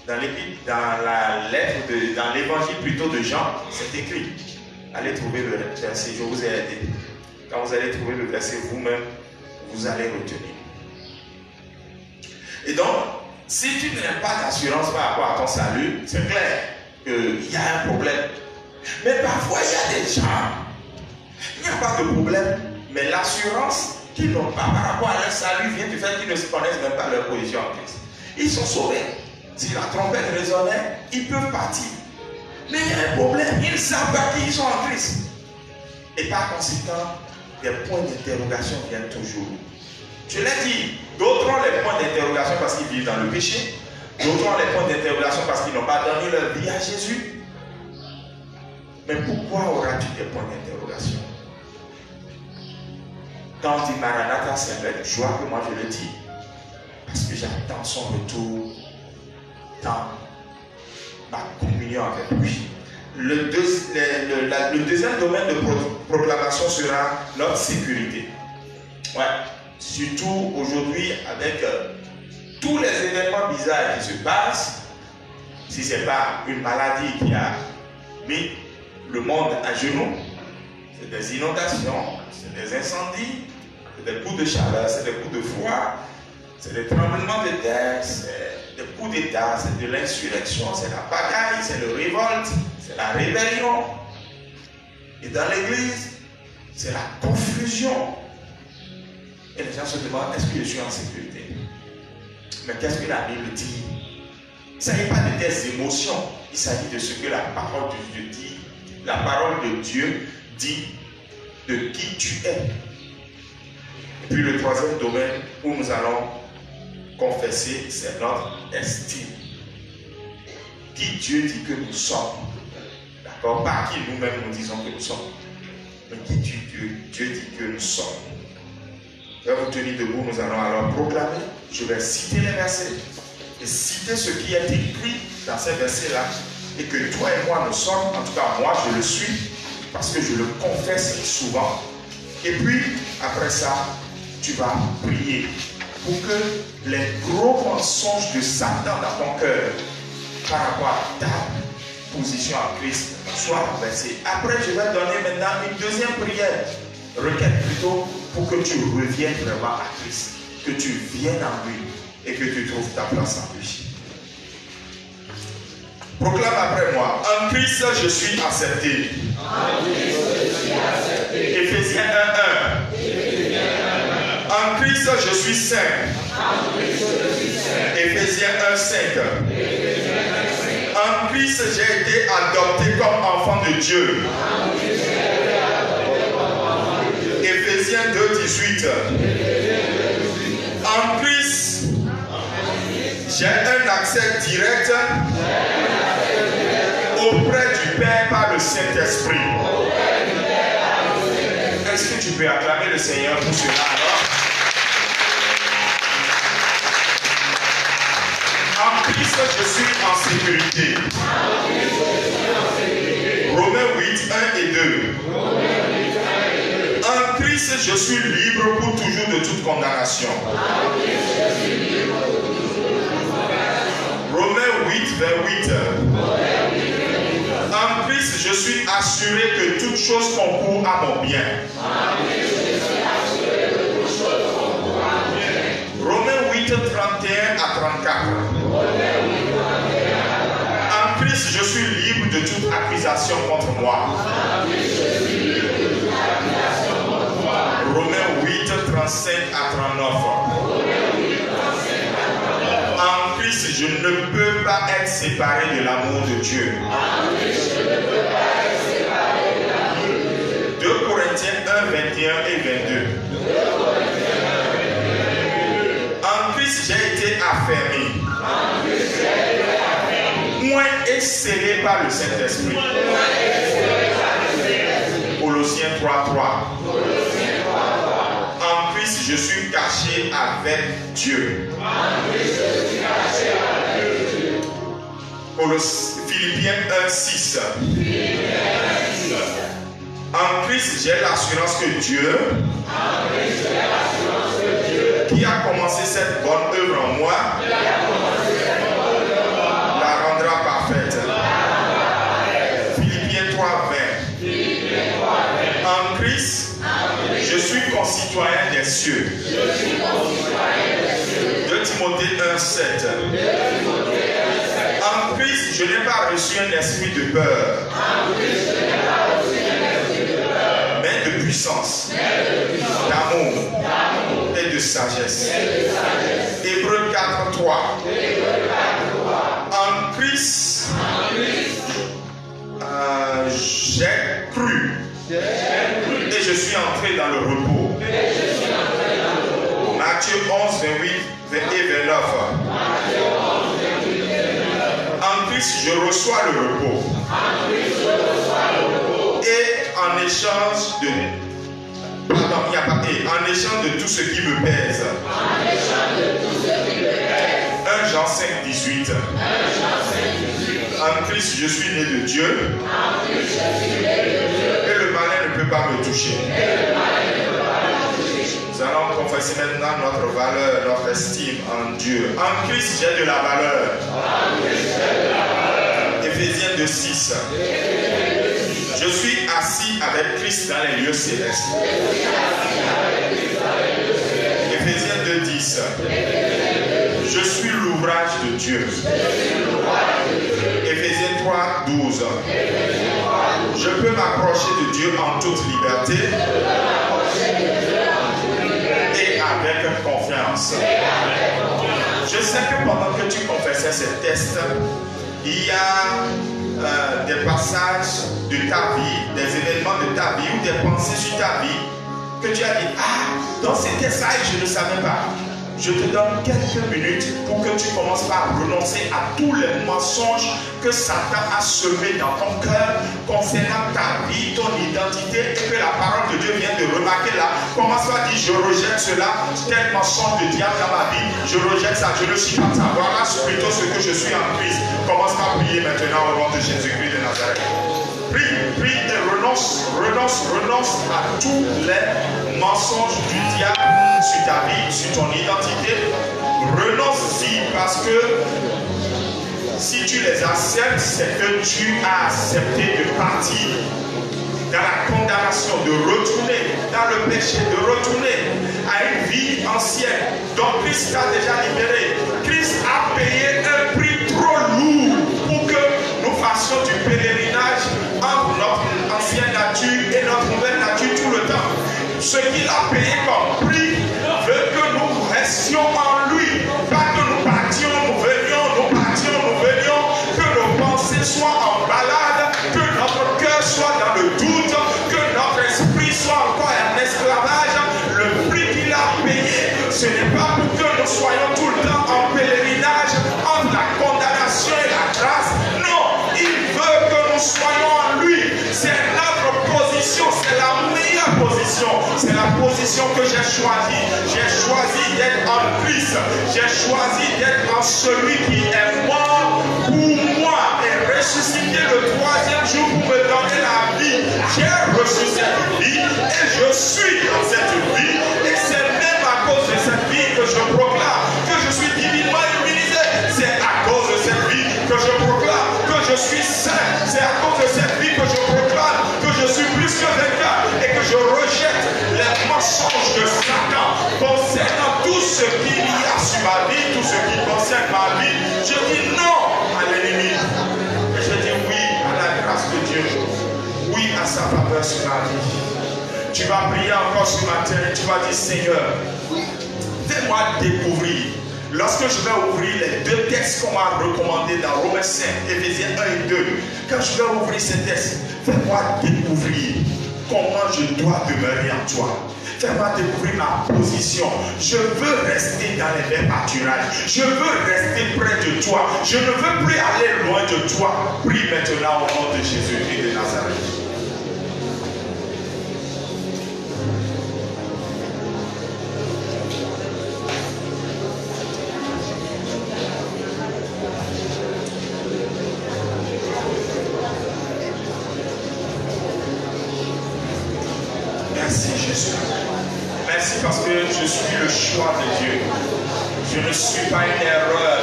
Dans la lettre, dans l'évangile plutôt de Jean, c'est écrit. Allez trouver le verset, je vous ai aidé. Quand vous allez trouver le verset vous-même, vous allez retenir. Et donc, si tu n'as pas d'assurance par rapport à ton salut, c'est clair qu'il y a un problème. Mais parfois, il y a des gens, il n'y a pas de problème, mais l'assurance qu'ils n'ont pas par rapport à leur salut vient du fait qu'ils ne se connaissent même pas leur position en Christ. Ils sont sauvés. Si la trompette résonnait, ils peuvent partir. Mais il y a un problème, ils ne savent pas qui ils sont en Christ. Et par conséquent, des points d'interrogation viennent toujours. Je l'ai dit, d'autres ont les points d'interrogation parce qu'ils vivent dans le péché. D'autres ont les points d'interrogation parce qu'ils n'ont pas donné leur vie à Jésus. Mais pourquoi auras-tu des points d'interrogation? Quand on dit Maranatha, c'est avec joie que moi je le dis. Parce que j'attends son retour dans ma communion avec lui. Le deuxième domaine de proclamation sera notre sécurité. Ouais. Surtout aujourd'hui avec tous les événements bizarres qui se passent. Si ce n'est pas une maladie qui a mis le monde à genoux, c'est des inondations, c'est des incendies, c'est des coups de chaleur, c'est des coups de froid, c'est des tremblements de terre, c'est des coups d'État, c'est de l'insurrection, c'est la pagaille, c'est le révolte, c'est la rébellion. Et dans l'église, c'est la confusion. Et les gens se demandent, est-ce que je suis en sécurité? Mais qu'est-ce que la Bible dit? Il ne s'agit pas de tes émotions, il s'agit de ce que la parole de Dieu dit. La parole de Dieu dit de qui tu es. Et puis le troisième domaine où nous allons confesser, c'est notre estime. Qui Dieu dit que nous sommes. D'accord? Pas qui nous-mêmes nous disons que nous sommes. Mais qui Dieu dit que nous sommes. Je vais vous tenir debout, nous allons alors proclamer. Je vais citer les versets et citer ce qui est écrit dans ces versets-là. Et que toi et moi nous sommes, en tout cas moi je le suis, parce que je le confesse souvent. Et puis, après ça, tu vas prier pour que les gros mensonges de Satan dans ton cœur, par rapport à ta position en Christ soit renversée. Après, je vais donner maintenant une deuxième prière, requête plutôt, pour que tu reviennes vraiment à Christ, que tu viennes en lui et que tu trouves ta place en lui. Proclame après moi, en Christ je suis accepté. Éphésiens 1:1. En Christ je suis saint. Éphésiens 1:5. En Christ j'ai été adopté comme enfant de Dieu. Éphésiens 2:18. En Christ j'ai un accès direct auprès du Père par le Saint-Esprit. Est-ce que tu peux acclamer le Seigneur pour cela alors? En Christ, je suis en sécurité. Romains 8:1 et 2. En Christ, je suis libre pour toujours de toute condamnation. Romains 8:28. En Christ, je suis assuré que toute chose concourt à mon bien. Romains 8:31 à 34. En Christ, je suis libre de toute accusation contre moi. Romains 8:35 à 39. En Christ, je ne peux pas être séparé de l'amour de Dieu. 2 Corinthiens 1:21 et 22. En Christ, j'ai été affermi. Moi et scellé par le Saint-Esprit. Colossiens 3:3. En Christ, je suis caché avec Dieu. Philippiens 1:6. En Christ, j'ai l'assurance que Dieu, qui a commencé cette bonne œuvre en moi, la rendra parfaite. Philippiens 3:20. En Christ, je suis concitoyen des cieux. 2 Timothée 1:7. En Christ, je n'ai pas reçu un esprit de peur, mais de puissance, d'amour et de sagesse. Hébreux 4:3. En Christ, j'ai cru et je suis entré dans le repos. Matthieu 11:28 et 29. En Christ, je reçois le repos. Et en échange de... Pardon, il n'y a pas et. En échange de tout ce qui me pèse. 1 Jean 5:18. En Christ, je suis né de Dieu. Et le malin ne peut pas me toucher. Nous allons confesser maintenant notre valeur, notre estime en Dieu. En Christ, j'ai de la valeur. Éphésiens 2:6. Je suis assis avec Christ dans les lieux célestes. Éphésiens 2:10. Je suis l'ouvrage de Dieu. Éphésiens 3:12. Je peux m'approcher de Dieu en toute liberté et avec confiance. Je sais que pendant que tu confessais ces tests, il y a des passages de ta vie, des événements de ta vie ou des pensées sur ta vie que tu as dit, ah, donc c'était ça et je ne savais pas. Je te donne quelques minutes pour que tu commences par renoncer à tous les mensonges que Satan a semés dans ton cœur concernant ta vie, ton identité, et que la parole de Dieu vient de remarquer là. Commence par dire, je rejette cela, tel mensonge de diable dans ma vie, je rejette ça, je ne suis pas ça. Voilà plutôt ce que je suis en Christ. Commence par prier maintenant au nom de Jésus-Christ de Nazareth. Prie et renonce à tous les mensonges du diable sur ta vie, sur ton identité. Renonce-y parce que Si tu les acceptes, c'est que tu as accepté de partir dans la condamnation, de retourner dans le péché, de retourner à une vie ancienne dont Christ t'a déjà libéré. Christ a payé un prix trop lourd pour que nous fassions du pèlerinage entre notre ancienne nature et notre nouvelle nature tout le temps. Ce qu'il a payé comme prix veut que nous restions en lui, pas que nous partions, nous venions, que nos pensées soient en balade, que notre cœur soit dans le doute, que notre esprit soit encore en esclavage. Le prix qu'il a payé, ce n'est pas pour que nous soyons tout le temps en pèlerinage entre la condamnation et la grâce. Non, il veut que nous soyons en lui. C'est notre position, c'est la meilleure position. C'est la position que j'ai choisie. J'ai choisi d'être en Christ. J'ai choisi d'être en celui qui est mort pour moi et ressuscité le troisième jour pour me donner la vie. J'ai reçu cette vie et je suis dans cette vie. Et c'est même à cause de cette vie que je proclame que je suis divinement immunisé. C'est à cause de cette vie que je proclame que je suis saint. C'est à cause de cette vie que je proclame que je suis plus que vainqueur et que je rejette les mensonges de Satan concernant tout ce qu'il y a sur ma vie, tout ce qui concerne ma vie. Je dis non à l'ennemi. Et je dis oui à la grâce de Dieu. Oui à sa faveur sur ma vie. Tu vas prier encore ce matin et tu vas dire Seigneur, fais-moi découvrir. Lorsque je vais ouvrir les deux textes qu'on m'a recommandés dans Romains 5, Éphésiens 1 et 2, quand je vais ouvrir ces textes, fais-moi découvrir comment je dois demeurer en toi. Fais-moi découvrir ma position. Je veux rester dans les mêmes pâturages. Je veux rester près de toi. Je ne veux plus aller loin de toi. Prie maintenant au nom de Jésus-Christ de Nazareth. Merci Jésus. Merci parce que je suis le choix de Dieu. Je ne suis pas une erreur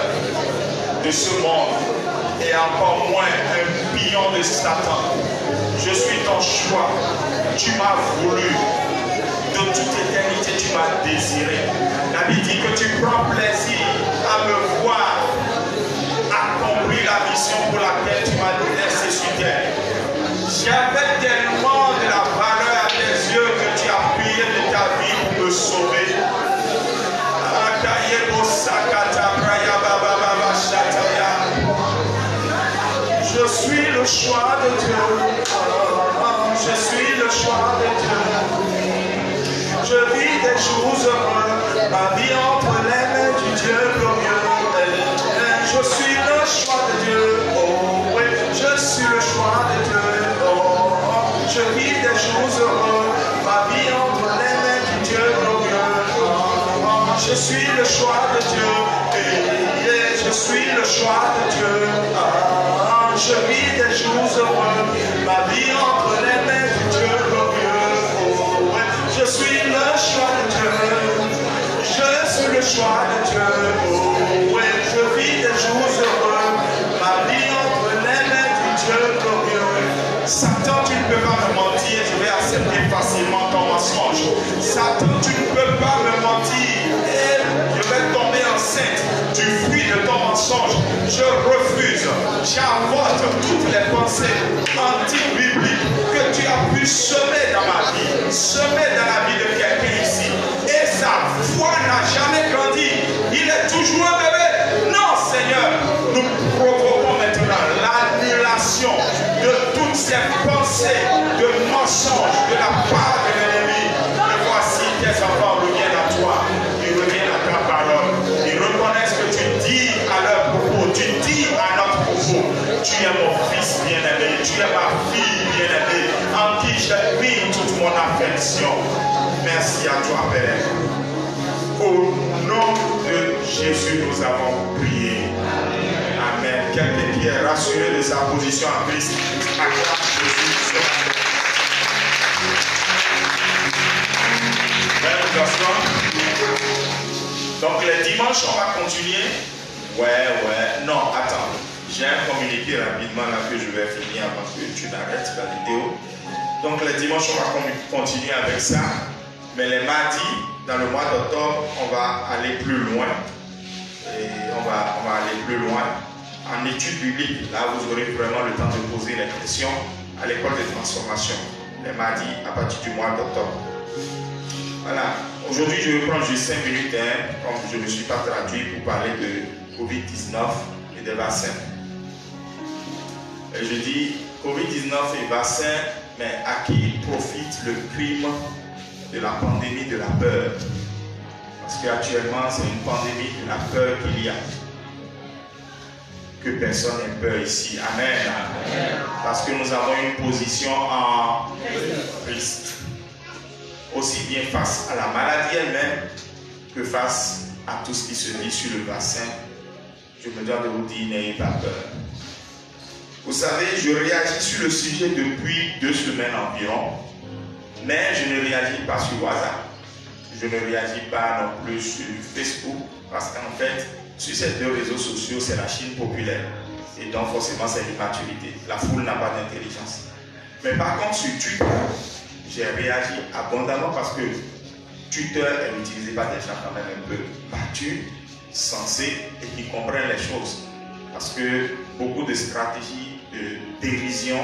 de ce monde et encore moins un pion de Satan. Je suis ton choix. Tu m'as voulu. De toute éternité, tu m'as désiré. La Bible dit que tu prends plaisir à me voir accomplir la mission pour laquelle tu m'as laissé sur terre. J'avais tellement de la valeur à tes yeux que tu as payé de ta vie pour me sauver. Je suis le choix de Dieu. Je suis le choix de Dieu. Je vis des jours heureux. Ma vie entre les mains du Dieu glorieux. Je suis le choix de Dieu. Oh oui, je suis le choix de Dieu. Oh, je vis des jours heureux. Ma vie entre les mains du Dieu glorieux. Je suis le choix de Dieu. Je suis le choix de Dieu. Je vis des jours heureux. Ma vie entre les mains du Dieu glorieux. Oh, ouais. Je suis le choix de Dieu. Je suis le choix de Dieu. Oh, ouais. Je vis des jours heureux. Ma vie entre les mains du Dieu glorieux. Satan, tu ne peux pas me mentir. Je vais accepter facilement ton mensonge. Satan, tu ne peux pas me mentir. Et je vais tomber enceinte du fruit de ton mensonge. Je refuse. J'avorte toutes les pensées anti-bibliques que tu as pu semer dans ma vie, semer dans la vie de quelqu'un ici. Et sa foi n'a jamais grandi. Il est toujours un bébé. Non, Seigneur, nous provoquons maintenant l'annulation de toutes ces pensées de mensonges de la part de l'ennemi. Et voici tes enfants reviennent à toi. Ils reviennent à ta parole. Ils reconnaissent que tu dis à leur propos, tu dis à notre propos, tu es mon fils bien-aimé, tu es ma fille bien-aimée, en qui j'ai mis toute mon affection. Merci à toi, Père. Au nom de Jésus, nous avons prié. Amen. Quelqu'un qui est rassuré de sa position en Christ, acclame Jésus. Donc les dimanches, on va continuer. Ouais, non, attends. J'ai un communiqué rapidement là que je vais finir avant que tu n'arrêtes la vidéo. Donc les dimanches, on va continuer avec ça. Mais les mardis, dans le mois d'octobre, on va aller plus loin. Et on va aller plus loin en études bibliques. Là, vous aurez vraiment le temps de poser les questions à l'école de transformation. Les mardis à partir du mois d'octobre. Voilà. Aujourd'hui, je vais prendre juste 5 minutes, comme je ne me suis pas traduit, pour parler de Covid-19 et des vaccins. Et je dis Covid-19 et vaccins, mais à qui profite le crime de la pandémie de la peur? Parce qu'actuellement, c'est une pandémie de la peur qu'il y a. Que personne n'ait peur ici. Amen. Amen. Parce que nous avons une position en Christ. Aussi bien face à la maladie elle-même que face à tout ce qui se dit sur le vaccin. Je me dois de vous dire, n'ayez pas peur. Vous savez, je réagis sur le sujet depuis 2 semaines environ, mais je ne réagis pas sur WhatsApp. Je ne réagis pas non plus sur Facebook, parce qu'en fait, sur ces 2 réseaux sociaux, c'est la Chine populaire. Et donc forcément, c'est l'immaturité. La foule n'a pas d'intelligence. Mais par contre, sur Twitter, j'ai réagi abondamment parce que Twitter est utilisé par des gens quand même un peu battus, sensés et qui comprennent les choses. Parce que beaucoup de stratégies de dérision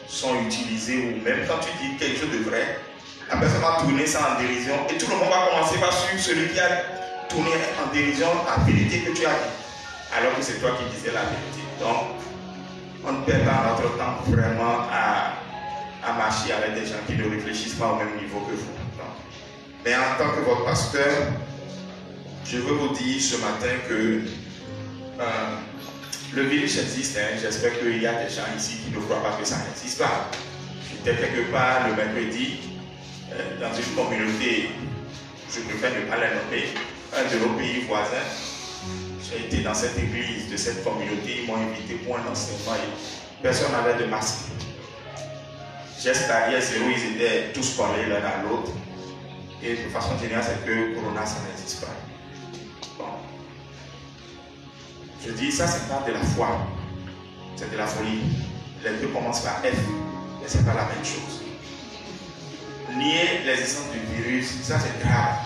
sont utilisées, ou même quand tu dis quelque chose de vrai, la personne va tourner ça en dérision et tout le monde va commencer par suivre celui qui a tourné en dérision la vérité que tu as dit, alors que c'est toi qui disais la vérité. Donc, on ne perd pas notre temps vraiment à marcher avec des gens qui ne réfléchissent pas au même niveau que vous. Donc, mais en tant que votre pasteur, je veux vous dire ce matin que le virus existe. J'espère qu'il y a des gens ici qui ne croient pas que ça n'existe pas. J'étais quelque part le mercredi dans une communauté, je préfère ne pas la nommer, un de nos pays voisins. J'ai été dans cette église de cette communauté, ils m'ont invité pour un enseignement et personne n'avait de masque. Geste barrière zéro, ils étaient tous collés l'un à l'autre. Et de façon générale, c'est que Corona, ça n'existe pas. Bon. Je dis, ça, c'est pas de la foi. C'est de la folie. Les deux commencent par F, mais ce n'est pas la même chose. Nier l'existence du virus, ça c'est grave.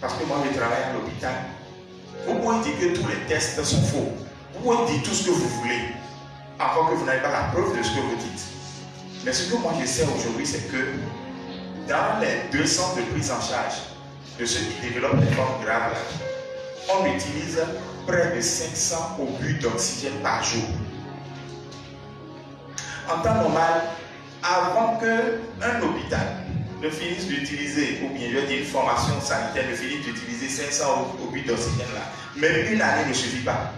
Parce que moi, je travaille à l'hôpital. Vous pouvez dire que tous les tests sont faux. Vous pouvez dire tout ce que vous voulez, encore que vous n'avez pas la preuve de ce que vous dites. Mais ce que moi je sais aujourd'hui, c'est que dans les 2 centres de prise en charge de ceux qui développent des formes graves, on utilise près de 500 obus d'oxygène par jour. En temps normal, avant qu'un hôpital ne finisse d'utiliser, ou bien je veux dire une formation sanitaire ne finisse d'utiliser 500 obus d'oxygène là, même une année ne suffit pas.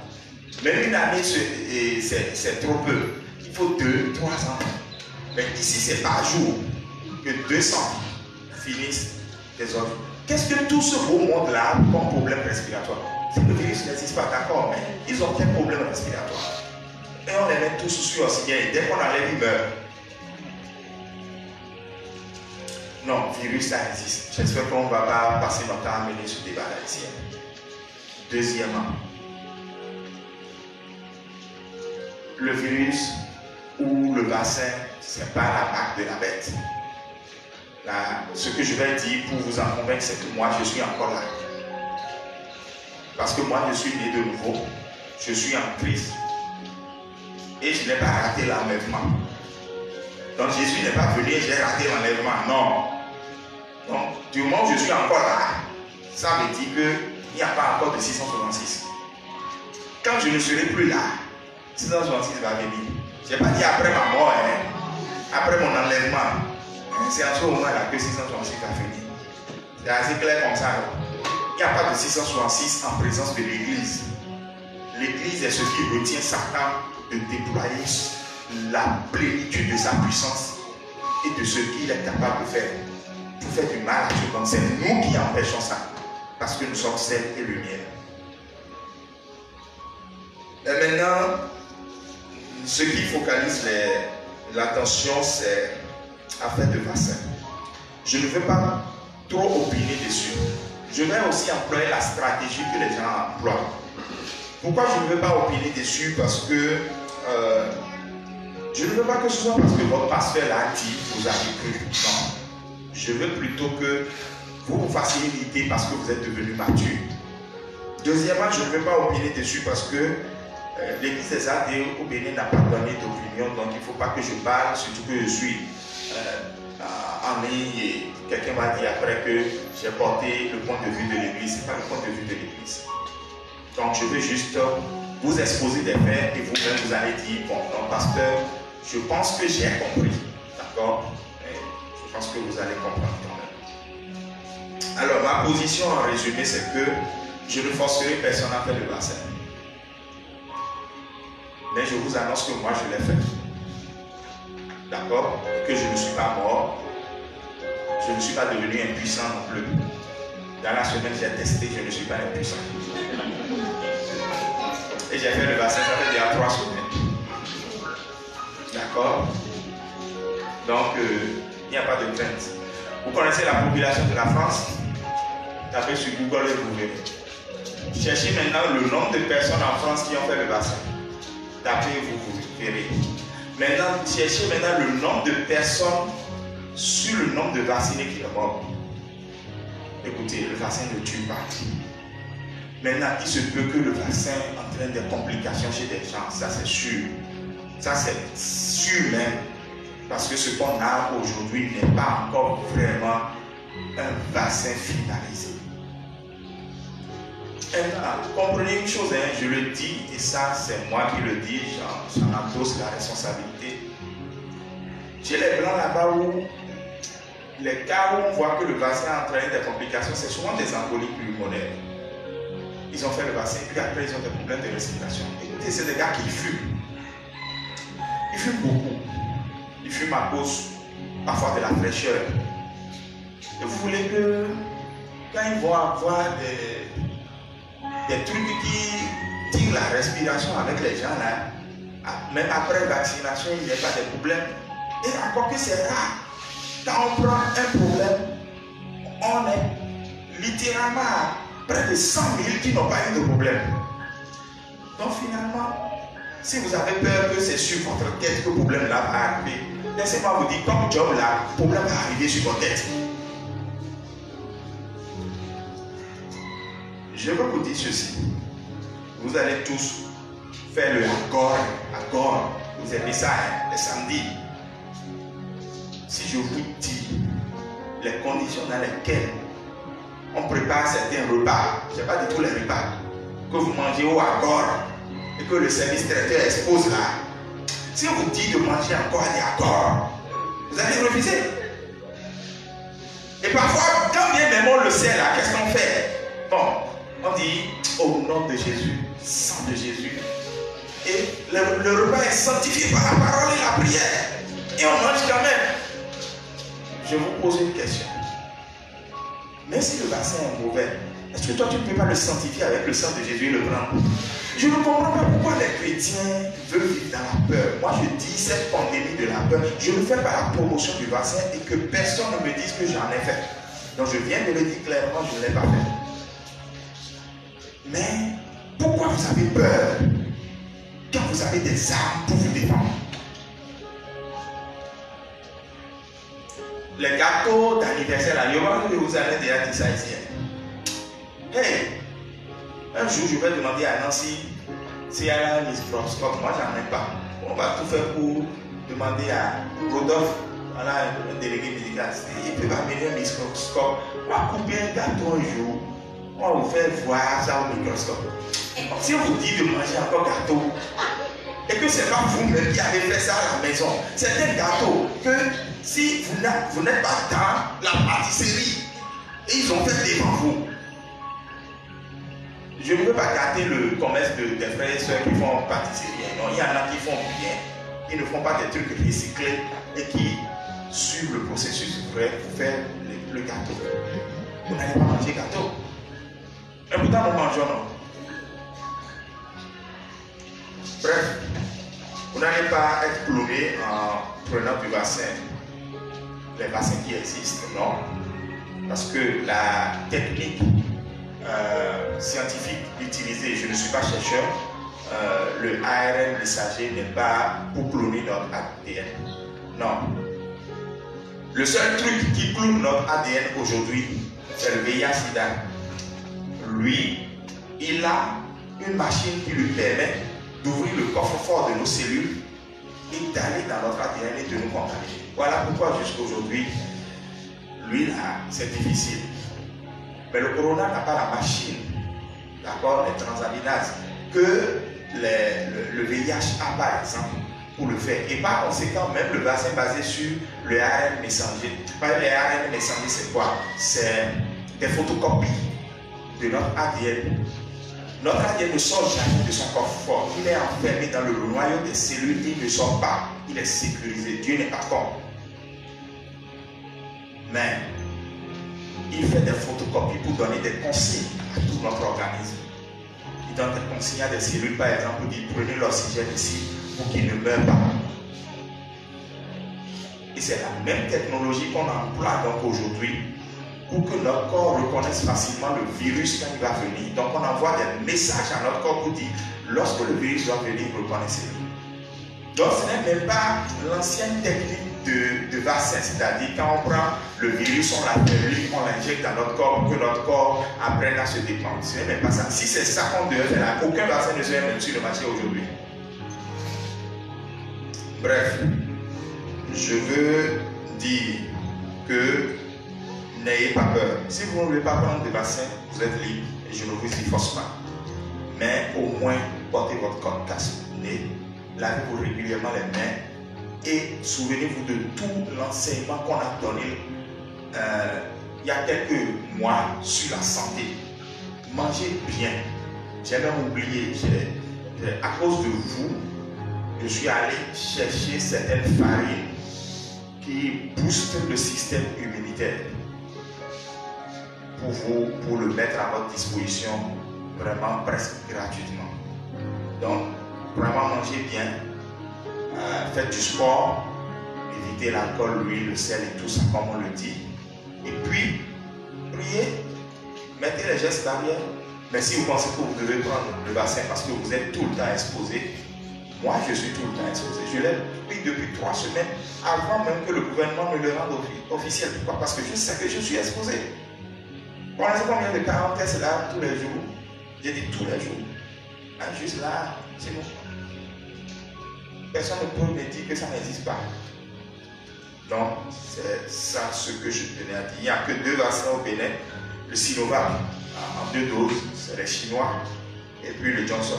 Même une année, c'est trop peu. Il faut 2, 3 ans. Mais ici, c'est par jour que 200 finissent des autres. Qu'est-ce que tout ce beau monde-là a comme problème respiratoire? Si le virus n'existe pas, d'accord, mais ils ont quel problème respiratoire? Et on les met tous sur oxygène et dès qu'on enlève, ils meurent. Non, virus, ça existe. J'espère qu'on ne va pas passer notre temps à mener ce débat-là ici. Deuxièmement, le virus ou le vaccin, ce n'est pas la marque de la bête. Là, ce que je vais dire pour vous en convaincre, c'est que moi, je suis encore là. Parce que moi, je suis né de nouveau. Je suis en Christ. Et je n'ai pas raté l'enlèvement. Donc Jésus n'est pas venu et j'ai raté l'enlèvement. Non. Donc, du moment où je suis encore là, ça veut dire qu'il n'y a pas encore de 666. Quand je ne serai plus là, 666 va venir. Je n'ai pas dit après ma mort, après mon enlèvement. C'est en ce moment-là que 666 va venir. C'est assez clair comme ça. Il n'y a pas de 666 en présence de l'Église. L'Église est ce qui retient Satan de déployer la plénitude de sa puissance et de ce qu'il est capable de faire pour faire du mal à Dieu. Donc c'est nous qui empêchons ça parce que nous sommes sel et lumière. Et maintenant, ce qui focalise l'attention, c'est affaire de vaccin. Je ne veux pas trop opiner dessus. Je vais aussi employer la stratégie que les gens emploient. Pourquoi je ne veux pas opiner dessus? Parce que je ne veux pas que ce soit parce que votre pasteur l'a dit, vous avez cru. Non. Je veux plutôt que vous vous fassiez une idée parce que vous êtes devenu mature. Deuxièmement, je ne veux pas opiner dessus parce que l'église des athées au Bénin n'a pas donné d'opinion, donc il ne faut pas que je parle, surtout que je suis en ligne et quelqu'un m'a dit après que j'ai porté le point de vue de l'église. Ce n'est pas le point de vue de l'église. Donc je veux juste vous exposer des faits et vous-même vous allez dire, bon, non, pasteur, je pense que j'ai compris. D'accord? Je pense que vous allez comprendre quand même. Alors ma position en résumé, c'est que je ne forcerai personne à faire le bassin. Mais je vous annonce que moi je l'ai fait. D'accord? Que je ne suis pas mort. Je ne suis pas devenu impuissant non plus. Dans la semaine, j'ai testé, je ne suis pas impuissant. Et j'ai fait le bassin, ça fait déjà 3 semaines. D'accord? Donc, il n'y a pas de crainte. Vous connaissez la population de la France? Tapez sur Google et vous verrez. Cherchez maintenant le nombre de personnes en France qui ont fait le bassin. Tapez, vous verrez. Maintenant, cherchez maintenant le nombre de personnes sur le nombre de vaccinés qui sont morts. Écoutez, le vaccin ne tue pas. Maintenant, il se peut que le vaccin entraîne des complications chez des gens, ça c'est sûr. Ça c'est sûr même. Parce que ce qu'on a aujourd'hui n'est pas encore vraiment un vaccin finalisé. Comprenez une chose, hein, je le dis, et ça c'est moi qui le dis, j'en endosse la responsabilité. Chez les blancs là-bas où les cas où on voit que le vaccin entraîne des complications, c'est souvent des embolies pulmonaires. Ils ont fait le vaccin, puis après ils ont des problèmes de respiration. Écoutez, c'est des gars qui fument. Ils fument beaucoup. Ils fument à cause parfois de la fraîcheur. Et vous voulez que quand ils vont avoir des trucs qui tirent la respiration avec les gens là, même après vaccination, il n'y a pas de problème. Et encore que c'est rare. Quand on prend un problème, on est littéralement à près de 100 000 qui n'ont pas eu de problème. Donc finalement, si vous avez peur que c'est sur votre tête que le problème là va arriver, laissez-moi vous dire, comme job là, le problème va arriver sur votre tête. Je veux vous dire ceci. Vous allez tous faire le accord. Vous aimez ça, hein, le samedi. Si je vous dis les conditions dans lesquelles on prépare certains repas, je n'ai pas dit tous les repas, que vous mangez au accord et que le service traiteur expose là, si on vous dit de manger encore à des accords, vous allez refuser. Et parfois, quand bien même on le sait là, qu'est-ce qu'on fait? Bon, on dit au nom de Jésus, sang de Jésus, et le repas est sanctifié par la parole et la prière, et on mange quand même. Je vous pose une question. Mais si le vaccin est mauvais, est-ce que toi tu ne peux pas le sanctifier avec le sang de Jésus et le prendre? Je ne comprends pas pourquoi les chrétiens veulent vivre dans la peur. Moi je dis cette pandémie de la peur, je le fais par la promotion du vaccin et que personne ne me dise que j'en ai fait. Donc je viens de le dire clairement, je ne l'ai pas fait. Mais pourquoi vous avez peur quand vous avez des armes pour vous défendre? Les gâteaux d'anniversaire, là, je vous avez déjà dit ça ici. Hey, un jour je vais demander à Nancy si elle a un microscope. Moi j'en ai pas. On va tout faire pour demander à Rodolphe, voilà, un délégué médical. Il peut m'amener un microscope. On va couper un gâteau un jour. On va vous faire voir ça au microscope. Si on vous dit de manger encore gâteau, et que ce n'est pas vous-même qui avez fait ça à la maison, c'est un gâteau que si vous n'êtes pas dans la pâtisserie, et ils ont fait devant vous. Je ne veux pas gâter le commerce des frères et sœurs qui font pâtisserie. Non, il y en a qui font bien, qui ne font pas des trucs recyclés et qui suivent le processus vrai pour faire le gâteau. Vous n'allez pas manger gâteau. Et pourtant, nous mangeons, non? Bref, vous n'allez pas être cloué en prenant du vaccin, les vaccins qui existent, non? Parce que la technique scientifiques utilisés, je ne suis pas chercheur, le ARN messager n'est pas pour cloner notre ADN. Non. Le seul truc qui clone notre ADN aujourd'hui, c'est le VIH-Sida. Lui, il a une machine qui lui permet d'ouvrir le coffre-fort de nos cellules et d'aller dans notre ADN et de nous contaminer. Voilà pourquoi jusqu'à aujourd'hui, lui là, c'est difficile. Mais le corona n'a pas la machine, d'accord, les transaminases, que le VIH a par exemple pour le faire. Et par conséquent, même le vaccin basé sur le ARN messager. Le ARN messager, c'est quoi? C'est des photocopies de notre ADN. Notre ADN ne sort jamais de son coffre-fort. Il est enfermé dans le noyau des cellules. Il ne sort pas. Il est sécurisé. Dieu n'est pas con. Mais il fait des photocopies pour donner des consignes à tout notre organisme. Il donne des consignes à des cellules, par exemple, pour dire prenez l'oxygène ici pour qu'il ne meure pas. Et c'est la même technologie qu'on emploie donc aujourd'hui pour que notre corps reconnaisse facilement le virus quand il va venir. Donc on envoie des messages à notre corps pour dire lorsque le virus va venir, reconnaissez-le. Donc ce n'est même pas l'ancienne technique de vaccin, c'est-à-dire quand on prend le virus, on l'appelle, on l'injecte dans notre corps pour que notre corps apprenne à se défendre. Ce n'est même pas ça. Si c'est ça qu'on devait faire, aucun vaccin ne serait même sur le marché aujourd'hui. Bref, je veux dire que n'ayez pas peur. Si vous ne voulez pas prendre de vaccin, vous êtes libre et je ne vous y force pas. Mais au moins, portez votre casque nez, lavez-vous régulièrement les mains et souvenez-vous de tout l'enseignement qu'on a donné il y a quelques mois sur la santé. Mangez bien. J'ai même oublié, à cause de vous, je suis allé chercher certaines farines qui boostent le système immunitaire pour le mettre à votre disposition vraiment presque gratuitement. Donc, vraiment mangez bien, faites du sport, évitez l'alcool, l'huile, le sel et tout ça comme on le dit. Et puis, priez, mettez les gestes barrières. Mais si vous pensez que vous devez prendre le vaccin parce que vous êtes tout le temps exposé, moi je suis tout le temps exposé. Je l'ai pris depuis 3 semaines avant même que le gouvernement ne le rende officiel. Pourquoi? Parce que je sais que je suis exposé. Vous connaissez combien de 40 tests là tous les jours? J'ai dit tous les jours. Juste là, c'est bon. Personne ne peut me dire que ça n'existe pas. Donc, c'est ça ce que je tenais à dire. Il n'y a que 2 vaccins au Bénin. Le Sinovac en 2 doses, c'est les Chinois. Et puis le Johnson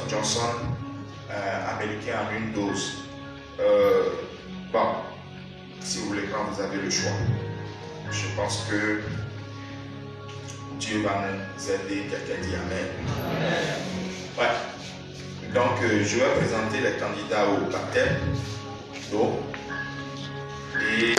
américain en 1 dose. Bon, si vous voulez prendre, vous avez le choix. Je pense que Dieu va nous aider. Quelqu'un dit Amen. Ouais. Donc, je vais présenter les candidats au baptême d'eau. Et